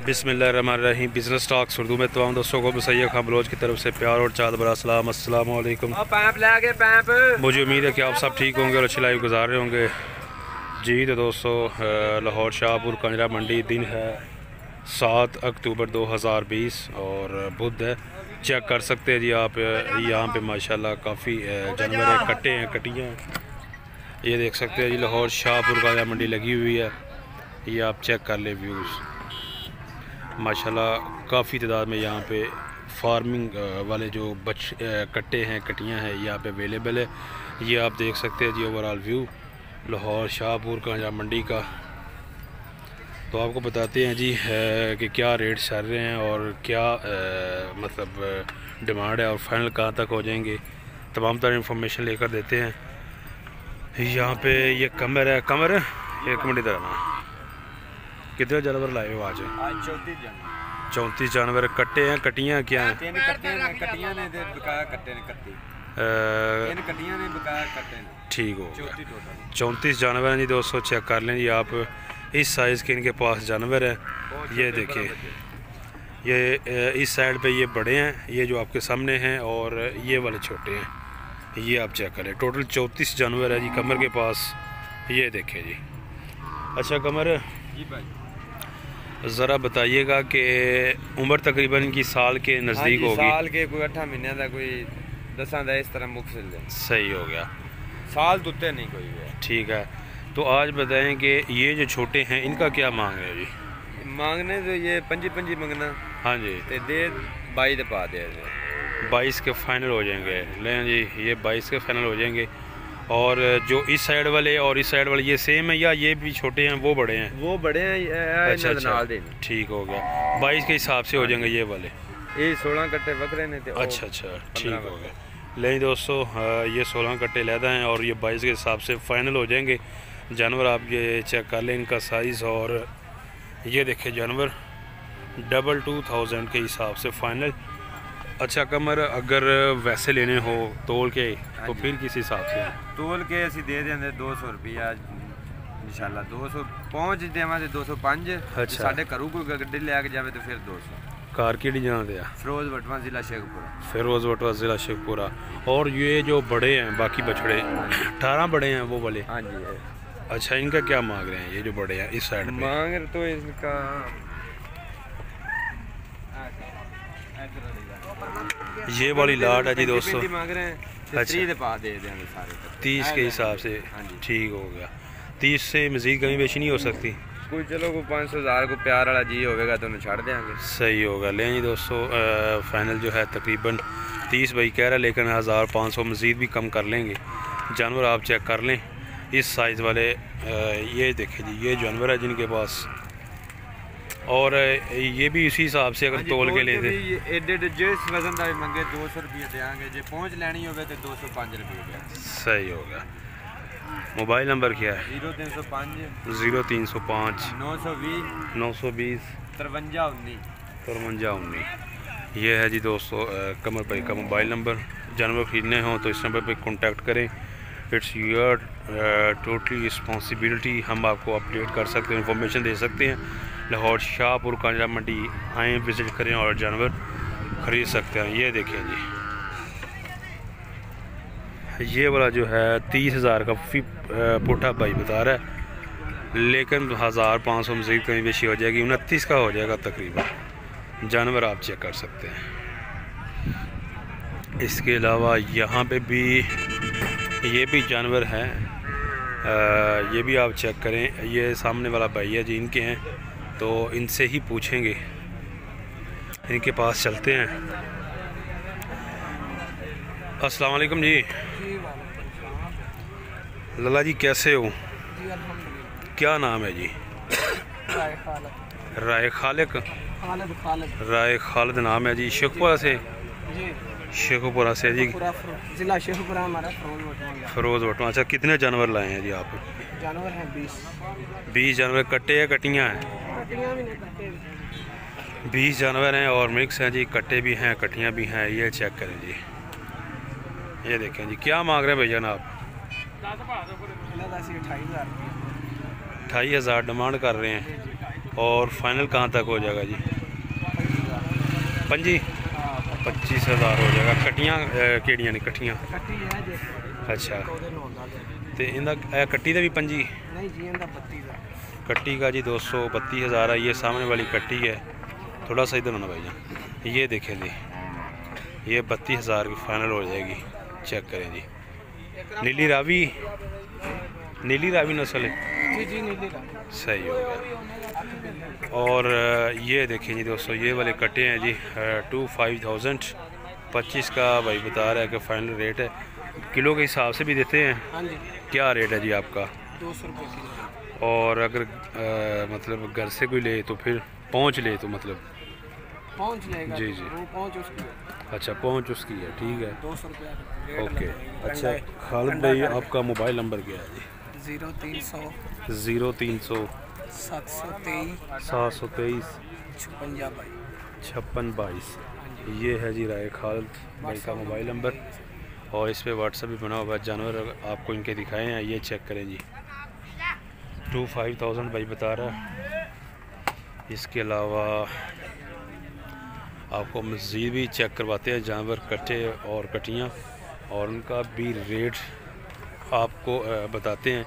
बिस्मिल्लाहिर्रहमानिर्रहीम। Business talks Urdu में तमाम दोस्तों को सैयद खान बलोच की तरफ से प्यार और चाद बरा सलाम। अस्सलाम वालेकुम। मुझे उम्मीद है कि आप सब ठीक होंगे और अच्छी लाइफ गुजार रहे होंगे। जी तो दोस्तों, लाहौर शाहपुर कांजरा मंडी, दिन है 7 अक्टूबर 2020 और बुध है। चेक कर सकते हैं जी आप, यहाँ पे माशाल्लाह काफ़ी जानवर हैं, कट्टे हैं, कटियाँ हैं। ये देख सकते हैं जी, लाहौर शाहपुर कांजरा मंडी लगी हुई है। ये आप चेक कर ले व्यूज़, माशाल्लाह काफ़ी तादाद में यहाँ पे फार्मिंग वाले जो कट्टे हैं, कटियाँ हैं, यहाँ पे अवेलेबल है। ये आप देख सकते हैं जी ओवरऑल व्यू लाहौर शाहपुर कांजरा मंडी का। तो आपको बताते हैं जी कि क्या रेट चल रहे हैं और क्या मतलब डिमांड है और फाइनल कहाँ तक हो जाएंगे, तमाम तरह इन्फॉर्मेशन लेकर देते हैं। यहाँ पे ये कमर है, कमर एक मिनट इधर ना, कितने जानवर लाए हो आज? 34 जानवर। कट्टे हैं, कटियाँ क्या हैं? ठीक हो गया, 34 जानवर हैं जी दोस्तों। चेक कर लें जी आप, इस साइज़ के इनके पास जानवर है। ये देखिए, ये इस साइड पे ये बड़े हैं, ये जो आपके सामने हैं, और ये वाले छोटे हैं। ये आप चेक करें, टोटल 34 जानवर है जी कमर के पास। ये देखें जी। अच्छा कमर ज़रा बताइएगा कि उम्र तकरीबन इनकी साल के नज़दीक होगी? साल के कोई 8 महीने का, कोई 10 का, इस तरह मुख्तलिफ है। सही हो गया, साल दुते नहीं कोई है। ठीक है। तो आज बताएं कि ये जो छोटे हैं इनका क्या मांग है जी? मांगने तो ये 25 मंगना। हाँ जी, तो दे 22 पा दे, 22 के फाइनल हो जाएंगे। लें जी, ये 22 के फाइनल हो जाएंगे। और जो इस साइड वाले और इस साइड वाले ये सेम है या ये भी छोटे हैं वो बड़े हैं? वो बड़े हैं। अच्छा, ठीक हो गया, 22 के हिसाब से हो जाएंगे ये वाले। ये 16 कट्टे बकरे ने। अच्छा, ठीक हो गया। लें दोस्तों, ये 16 कट्टे लैदा हैं और ये 22 के हिसाब से फाइनल हो जाएंगे जानवर। आप ये चेक कर लें इनका साइज़। और ये देखें जानवर 22,000 के हिसाब से फाइनल। अच्छा कमर, अगर वैसे लेने हो तोल के तो फिर किस हिसाब से? तोल के असी दे देंगे 200 रुपया इंशाल्लाह। 200 पहुँच देवे 205। अच्छा, साढ़े घरों कोई गड्डी लैके जाए तो फिर 200। कार की जाना दिया? फिरोज वटवा ज़िला शेखपुरा। फिरोज वटवा ज़िला शेखपुरा। और ये जो बड़े हैं बाकी बछड़े 18 बड़े हैं वो वाले? हाँ जी। अच्छा, इनका क्या मांग रहे हैं ये जो बड़े हैं इस साइड? मांग तो इसका ये वाली लाट है जी दोस्तों। मांग रहे हैं 30 के हिसाब से। ठीक हो गया, 30 से मज़ीद कमी बेशी नहीं हो सकती? कोई चलो कोई 500,000 को प्यार वाला जी होगा तो उन्हें छाड़ देंगे। सही होगा। लें जी दोस्तों, फाइनल जो है तकरीबन 30 भाई कह रहा है, लेकिन 1500 मज़ीद भी कम कर लेंगे। जानवर आप चेक कर लें इस साइज़ वाले। ये देखें जी, ये जानवर है जिनके पास। और ये भी इसी हिसाब से अगर तोल के लेते एडे जिस वजन का मंगे 200 रुपये देंगे, जो पहुँच लेनी हो तो 205 रुपये। सही होगा। मोबाइल नंबर क्या है? 0305 920 53 19। ये है जी दोस्तों कमर भाई का मोबाइल नंबर। जानवर खरीदने हो तो इस नंबर पे कांटेक्ट करें। It's your totally responsibility. हम आपको अपडेट कर सकते हैं, इन्फॉर्मेशन दे सकते हैं। लाहौर शाहपुर कांजरा मंडी आएँ, विज़िट करें और जानवर ख़रीद सकते हैं। ये देखें जी, ये वाला जो है 30,000 का पुट्ठा भाई बता रहा है, लेकिन 1500 मज़ीद कहीं बेशी हो जाएगी, 29 का हो जाएगा तकरीबन। जानवर आप चेक कर सकते हैं। इसके अलावा यहाँ पे भी ये भी जानवर हैं, ये भी आप चेक करें। ये सामने वाला भाई है जी, इनके हैं, तो इनसे ही पूछेंगे, इनके पास चलते हैं। अस्सलाम वालेकुम जी। लला जी कैसे हो? क्या नाम है जी? राय खालिक। राय खालिद नाम है जी। शेखपुरा से? शेखपुरा से जी, जिला शेखपुरा हमारा फिरोज वटवा। अच्छा, कितने जानवर लाए हैं जी आप? जानवर हैं 20 जानवर। कट्टे या कटियाँ हैं? 20 जानवर हैं और मिक्स हैं जी, कट्टे भी हैं, कटियाँ भी हैं। ये चेक करें जी, ये देखें जी। क्या मांग रहे हैं भैया ना आप? 28,000 28,000 डिमांड कर रहे हैं। और फाइनल कहाँ तक हो जाएगा जी? 25,000 हो जाएगा। कट्टियाँ केड़ियां ने कट्ठियाँ? अच्छा तो इनका कट्टी का भी 25? नहीं जी, इनका 32 का। कट्टी का जी 232,000 है। ये सामने वाली कट्टी है, थोड़ा सा इधर होना भाई जान। ये देखें जी, ये 32,000 की फाइनल हो जाएगी। चेक करें जी। नीली रावी नस्ल है जी जी, नीली का सही हो गया। और ये देखें जी दोस्तों, ये वाले कट्टे हैं जी 25,025 का भाई बता रहा है कि फाइनल रेट है। किलो के हिसाब से भी देते हैं? हाँ जी, क्या रेट है जी आपका? 200 रुपये किलो। और अगर मतलब घर से कोई ले तो फिर पहुंच ले तो मतलब पहुँच जाएगा जी जी। वो पहुँच उसकी है, अच्छा पहुंच उसकी है, ठीक है 200 रुपये रेट ओके। लगेगा। अच्छा खालिद भाई आपका मोबाइल नंबर क्या है जी? 0300 0300 723 723 56 5622। ये है जी राय खालिद भाई का मोबाइल नंबर, और इस पे व्हाट्सएप भी बना हुआ है। जानवर आपको इनके दिखाए हैं, ये चेक करें जी। 25,000 भाई बता रहा है। इसके अलावा आपको मज़ीद भी चेक करवाते हैं जानवर कट्टे और कटियाँ, और उनका भी रेट आपको बताते हैं।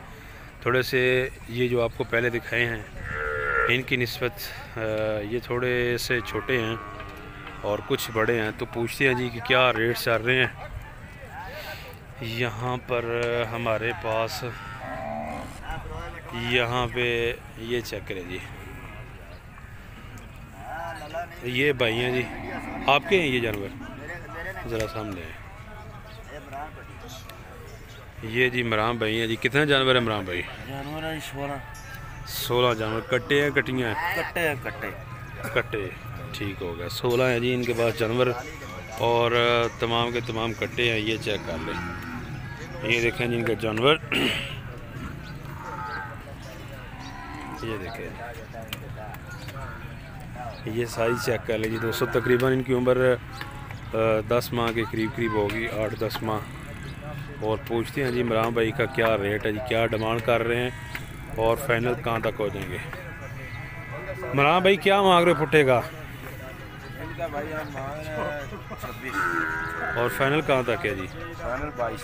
थोड़े से ये जो आपको पहले दिखाए हैं इनकी निस्बत ये थोड़े से छोटे हैं और कुछ बड़े हैं, तो पूछते हैं जी कि क्या रेट चल रहे हैं यहाँ पर हमारे पास। यहाँ पे ये चेक करें जी, ये भाई हैं जी आपके हैं ये जानवर, ज़रा सामने हैं। ये जी इमरान भाई हैं जी। कितने जानवर है इमरान भाई? जानवर है 16 जानवर। कट्टे हैं कटियाँ हैं? कट्टे। कट्टे ठीक हो गया। 16 हैं जी इनके पास जानवर, और तमाम के तमाम कट्टे हैं। ये चेक कर लें, ये देखें जी इनके जानवर। ये देखें, ये साइज चेक कर लें जी दोस्तों। तकरीबन इनकी उम्र 10 माह के करीब करीब होगी, 8-10 माह। और पूछते हैं जी इमरान भाई का क्या रेट है जी, क्या डिमांड कर रहे हैं और फाइनल कहाँ तक हो जाएंगे। इमरान भाई क्या मांग रहे हो पुट्टे का? इनका भाई हम मांग रहे हैं 26 और फाइनल कहाँ तक है जी? फाइनल 22।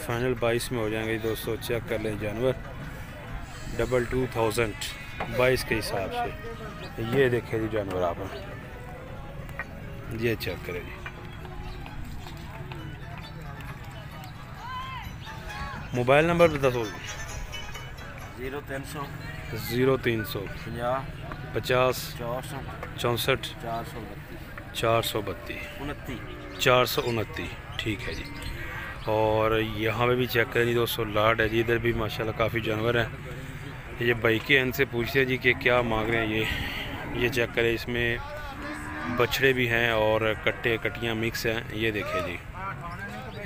फाइनल 22 में हो जाएंगे दोस्तों। चेक कर लें जानवर 22,022 के हिसाब से। ये देखें जी जानवर आप, ये चेक करें जी। मोबाइल नंबर बता दो। 0300 0300 50 64 432 429। ठीक है जी। और यहाँ पे भी चेक करें जी दोस्तों, लाट है जी। इधर भी माशाल्लाह काफ़ी जानवर हैं। ये भाई के इनसे पूछते हैं जी कि क्या मांग रहे हैं ये चेक करें। इसमें बछड़े भी हैं और कट्टे कटियाँ मिक्स हैं। ये देखें जी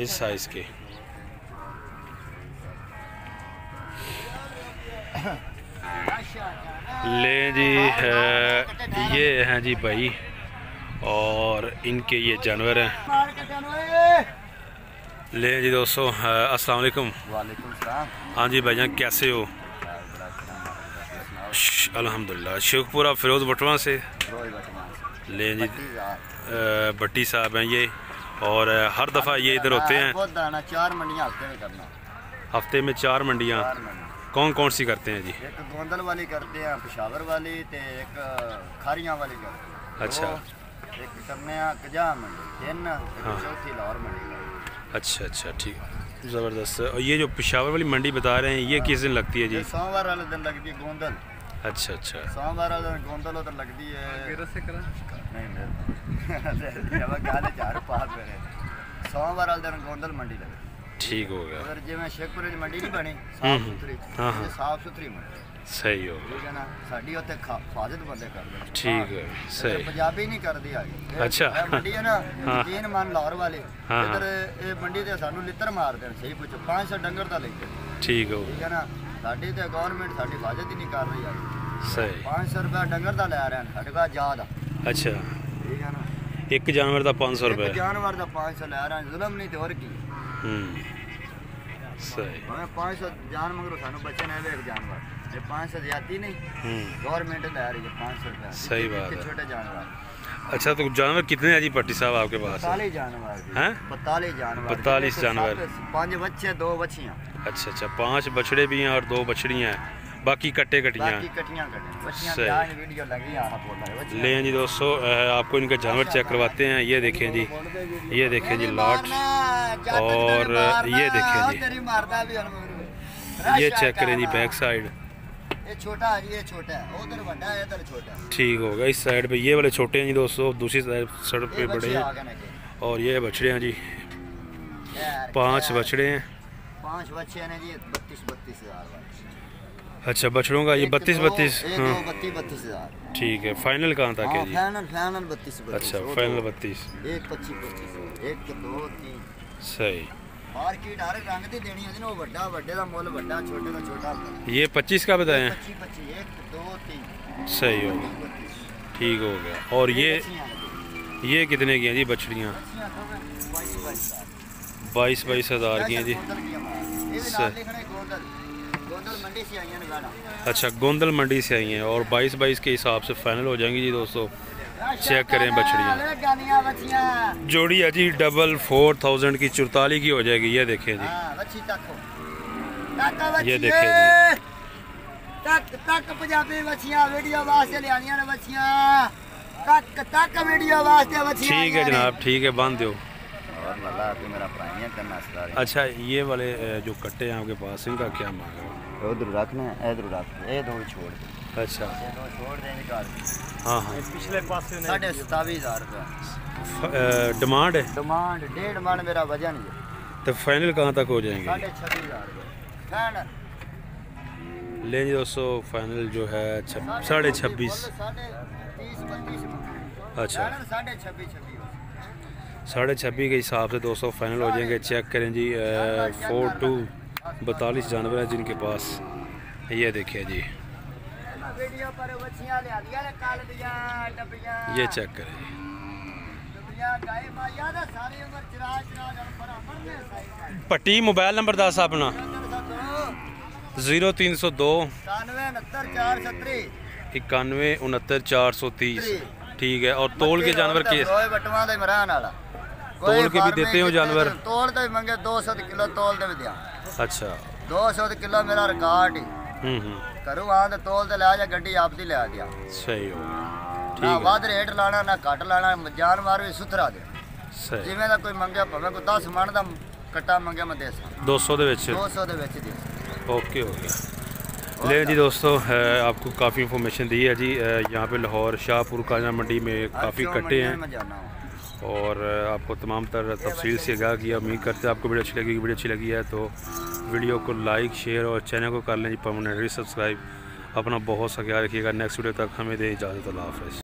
इस साइज़ के। ले जी ये हैं जी भाई, और इनके ये जानवर हैं। ले जी दोस्तों अस्सलाम वालेकुम। वालेकुम सलाम। हाँ जी भाईजान कैसे हो? अल्हम्दुलिल्लाह। शेखपुरा फिरोज बटवा से। ले जी भट्टी साहब हैं ये, और हर दफ़ा ये इधर होते हैं। 4 मंडियाँ हफ्ते में करना। हफ्ते में 4 मंडियाँ कौन कौन सी करते हैं जी? एक गोंदल वाली करते हैं, पेशावर वाली, ते एक खारियां वाली करते हैं। अच्छा। एक करने कजा मंडी 3, चौथी लाहौर मंडी। अच्छा अच्छा ठीक, ज़बरदस्त। और ये जो पेशावर वाली मंडी बता रहे हैं ये किस दिन लगती है जी? सोमवार वाले दिन लगती है गोंदल। अच्छा अच्छा। सोमवार वाले दिन गोंदल उधर लगती है। नहीं सोमवार वाले दिन गोंदल मंडी लगती है। ठीक हो गया। अगर जिवें शेखपुर की मंडी नहीं बनी साफ सुथरी, साफ सुथरी मंडी सही हो ठीक है ना। साड़ी उत्ते फाजत बंदे करते हैं। ठीक है सही। पंजाबी नहीं करती आगे। अच्छा। मंडी है ना 3 मन लाहौर वाले इधर ये मंडी ते सानू लित्र मारते हैं। सही पूछो 500 डंगर दा लेते। ठीक हो ठीक है ना। साडी ते गवर्नमेंट साडी फाजत ही नहीं कर रही है। सही। 500 रुपया डंगर दा ले रहे हैं साडे का आजाद। अच्छा ठीक है ना। एक जानवर का 500 रुपये। जानवर का 500 ले रहे हैं, जुल्म नहीं तो और की। सही। हमें 500 जान मगर सानू बच्चे ने एक जानवर ये 500 ज्यादा नहीं, गवर्नमेंट ले रही है 500 रुपया। सही बात है। छोटे जानवर। अच्छा तो जानवर कितने हैं जी भट्टी साहब आपके पास? 45 जानवर हैं? 45 जानवर। 45 जानवर। 5 बच्चे 2 बच्चियां। अच्छा 5 बछड़े भी हैं और 2 बछड़ियाँ हैं, बाकी कट्टे कटियाँ। बाकी कटियां कटे बच्चियां। सही। क्या वीडियो लगी आ रहा बोल रहा है। ले जी दोस्तों, आपको इनका जानवर चेक करवाते हैं। ये देखें जी, ये देखें जी लाट, और ये देखें जी, ये चेक करें जी बैक साइड। ये छोटा है जी, ये छोटा है, उधर बड़ा है, इधर छोटा है। ठीक होगा। इस साइड पे ये वाले छोटे हैं जी दोस्तों, दूसरी साइड पे बड़े हैं, और ये बछड़े हैं जी। 5 बछड़े हैं, 5 बच्चे हैं जी। 32 हज़ार। अच्छा बछड़ों का ये 32 हाँ 32 हज़ार। ठीक है। फाइनल कहाँ तक है जी? फाइनल 32। अच्छा फाइनल 32। एक 25 एक 2 3 सही। मार्केट हर रंग दी देनी है वो बड़ा बड़े दा मुੱਲ बड़ा छोटे दा छोटा। ये 25 का बताएं? 25 1 2 3। सही हो गया, ठीक हो गया। और ये कितने की हैं जी बछड़ियाँ? 22 हज़ार की हैं जी। अच्छा गोंदल मंडी से आई हैं और 22 के हिसाब से फाइनल हो जाएंगी जी दोस्तों। चेक करें बछड़ियाँ, जोड़ी है जी डबल 4000 की 44 की हो जाएगी। ये देखें जी, ये देखें जी। तक पंजाबी बच्चियां वीडियो वास्ते लियानियां ने बच्चियां। तक वीडियो वास्ते बच्चियां। ठीक है जनाब, ठीक है बांध दो। और लगा के मेरा प्राइयां करना सदा। अच्छा ये वाले जो कट्टे हैं आपके पास, इनका क्या मांग रहे हो? उधर रखना है, इधर रख, ये दो छोड़ दे। अच्छा ये दो छोड़ दे निकाल। हाँ हाँ। पिछले पासे 27,500 रुपया डिमांड है। डिमांड 1.5 मन मेरा वजन है। तो फाइनल कहाँ तक हो जाएंगे? 26,500 रुपया फाइनल। ले जी दोस्तों, फाइनल जो है 26.5। 30-32। अच्छा 26.5 26.5 के हिसाब से दोस्तों फाइनल हो जाएंगे। चेक करें जी, 42 जानवर हैं जिनके पास। ये देखिए जी, ये चेक करें जी। पट्टी मोबाइल नंबर दस अपना 0302 91 ठीक है। और तोल के जानवर के तोल के भी देते हो जानवर? तोल तो मंगे 200 किलो तोल दे भी दिया। अच्छा 200 किलो मेरा रिकॉर्ड ही। करूँ वहाँ तो तोल तो लिया जा, गड्डी आप दी लिया दिया। सही हो ना वध रेट लाना ना घट लाना, जानवर भी सुथरा दे। सही जिमें दा कोई मंगे भावें कोई 10 मन दा कट्टा मंगे मैं दे सकता। 200 दे विच 200 दे विच दे। ओके हो गया। ले जी दोस्तों, आपको काफ़ी इन्फॉर्मेशन दी है जी। यहाँ पे लाहौर शाहपुर काजा मंडी में काफ़ी कट्टे हैं और आपको तमाम तरह तफसील से आगाह किया। उम्मीद करते हैं आपको वीडियो अच्छी लगी। वीडियो अच्छी लगी है तो वीडियो को लाइक शेयर और चैनल को कर लें जी परमानेंटली सब्सक्राइब। अपना बहुत सा ख्याल रखिएगा। नेक्स्ट वीडियो तक हमें दे इजाज़त। अल्लाह हाफ़िज़।